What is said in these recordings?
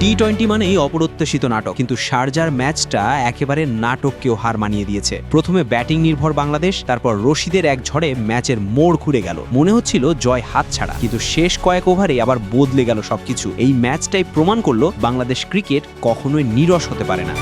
টি-20 মানেই অপ্রত্যাশিত নাটক, কিন্তু শারজার ম্যাচটা একেবারে নাটককেও হার মানিয়ে দিয়েছে। প্রথমে ব্যাটিং নির্ভর বাংলাদেশ, তারপর রশিদের এক ঝড়ে ম্যাচের মোড় ঘুরে গেল। মনে হচ্ছিল জয় হাতছাড়া, কিন্তু শেষ কয়েক ওভারে আবার বদলে গেল সবকিছু। এই ম্যাচটাই প্রমাণ করলো বাংলাদেশ ক্রিকেট কখনোই নিরস হতে পারে না।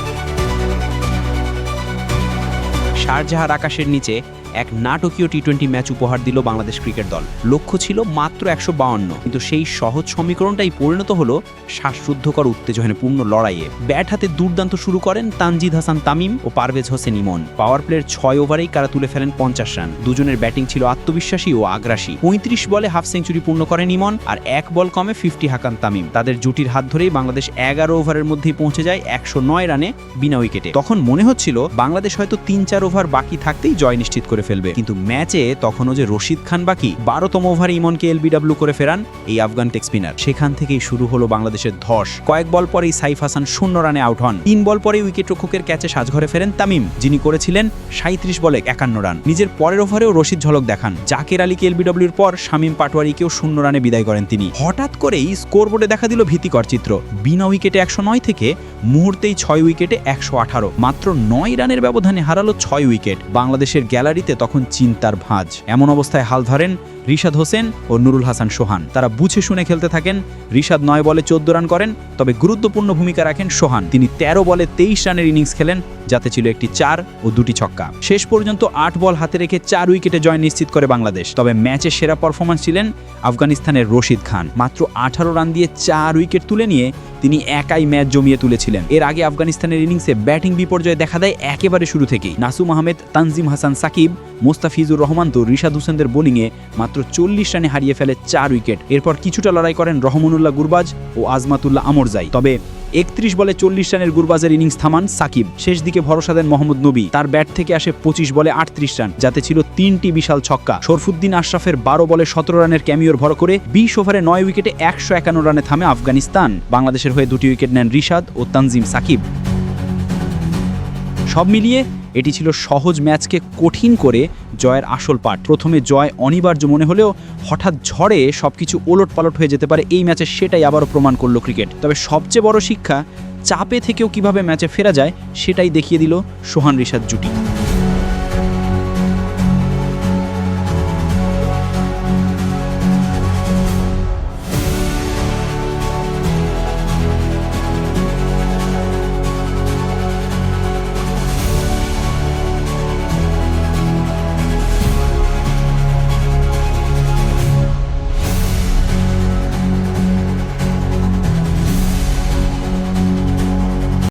শারজাহার আকাশের নিচে এক নাটকীয় টি-20 ম্যাচ উপহার দিল বাংলাদেশ ক্রিকেট দল। লক্ষ্য ছিল মাত্র 152, কিন্তু সেই সহজ সমীকরণটাই পরিণত হলো শ্বাসরুদ্ধকর উত্তেজনাপূর্ণ লড়াইয়ে। ব্যাট হাতে দুর্দান্ত শুরু করেন তানজিদ হাসান তামিম ও পারভেজ হোসেন ইমন। পাওয়ার প্লের 6 ওভারেই কারা তুলে ফেলেন 50 রান। দুজনের ব্যাটিং ছিল আত্মবিশ্বাসী ও আগ্রাসী। 35 বলে হাফ সেঞ্চুরি পূর্ণ করেন ইমন, আর 1 বল কমে 50 হাঁকান তামিম। তাদের জুটির হাত ধরেই বাংলাদেশ 11 ওভারের মধ্যেই পৌঁছে যায় 109 রানে বিনা উইকেটে। তখন মনে হচ্ছিল বাংলাদেশ হয়তো 3-4 ওভার বাকি থাকতেই জয় নিশ্চিত করে ফেলবে, কিন্তু ম্যাচে তখনও যে রশিদ খান বাকি। 12তম ওভারে ইমনকে এলবিডব্লিউ করে ফেরান এই আফগান টেক স্পিনার। সেখান থেকেই শুরু হলো বাংলাদেশের ধস। কয়েক বল পরেই সাইফ হাসান 0 রানে আউট হন। 3 বল পরেই উইকেটরক্ষকের ক্যাচে সাজঘরে ফেরেন তামিম, যিনি করেছিলেন 37 বলে 51 রান। নিজের পরের ওভারেও রশিদ ঝলক দেখান। জাকের আলীকে এলবিডব্লিউর পর শামীম পাটোয়ারিকেও 0 রানে বিদায় করেন তিনি। হঠাৎ করেই স্কোরবোর্ডে দেখা দিল ভীতিকর চিত্র। বিনা উইকেটে 109 থেকে মুহূর্তেই 6 উইকেটে 118। মাত্র 9 রানের ব্যবধানে হারালো 6 উইকেট। বাংলাদেশের গ্যালারিতে তখন চিন্তার ভাঁজ। এমন অবস্থায় হাল ধরেন রিশাদ হোসেন ও নুরুল হাসান সোহান। তারা বুঝে শুনে খেলতে থাকেন। রিশাদ 9 বলে 14 রান করেন, তবে গুরুত্বপূর্ণ ভূমিকা রাখেন সোহান। তিনি 13 বলে 23 রানের ইনিংস খেলেন, যাতে ছিল একটি 4 ও 2টি ছক্কা। শেষ পর্যন্ত 8 বল হাতে রেখে 4 উইকেটে জয় নিশ্চিত করে বাংলাদেশ। তবে ম্যাচের সেরা পারফরম্যান্স ছিলেন আফগানিস্তানের রশিদ খান। মাত্র 18 রান দিয়ে 4 উইকেট তুলে নিয়ে তিনি একাই ম্যাচ জমিয়ে তুলেছিলেন। এর আগে আফগানিস্তানের ইনিংসে ব্যাটিং বিপর্যয় দেখা দেয় একেবারে শুরু থেকেই। নাসুম আহমেদ, তানজিম হাসান সাকিব, মোস্তাফিজুর রহমান তো রিশাদ হোসেনদের বোলিংয়ে মাত্র 40 রানে হারিয়ে ফেলে 4 উইকেট। এরপর কিছুটা লড়াই করেন রহমানুল্লাহ গুরবাজ ও আজমাতুল্লাহ আমরজাই, তবে 31 বলে 40 রানের গুরবাজের ইনিংস থামান সাকিব। শেষ দিকে ভরসা দেন মোহাম্মদ নবী। তার ব্যাট থেকে আসে 25 বলে 38 রান, যাতে ছিল 3টি বিশাল ছক্কা। শরফুদ্দিন আশরাফের 12 বলে 17 রানের ক্যামিওর ভর করে 20 ওভারে 9 উইকেটে 151 রানে থামে আফগানিস্তান। বাংলাদেশের হয়ে 2টি উইকেট নেন রিশাদ ও তানজিম সাকিব। সব মিলিয়ে এটি ছিল সহজ ম্যাচকে কঠিন করে জয়ের আসল পাঠ। প্রথমে জয় অনিবার্য মনে হলেও হঠাৎ ঝড়ে সবকিছু ওলটপালট হয়ে যেতে পারে এই ম্যাচে, সেটাই আবারও প্রমাণ করলো ক্রিকেট। তবে সবচেয়ে বড় শিক্ষা, চাপে থেকেও কিভাবে ম্যাচে ফেরা যায় সেটাই দেখিয়ে দিল সোহান রিশাদ জুটি।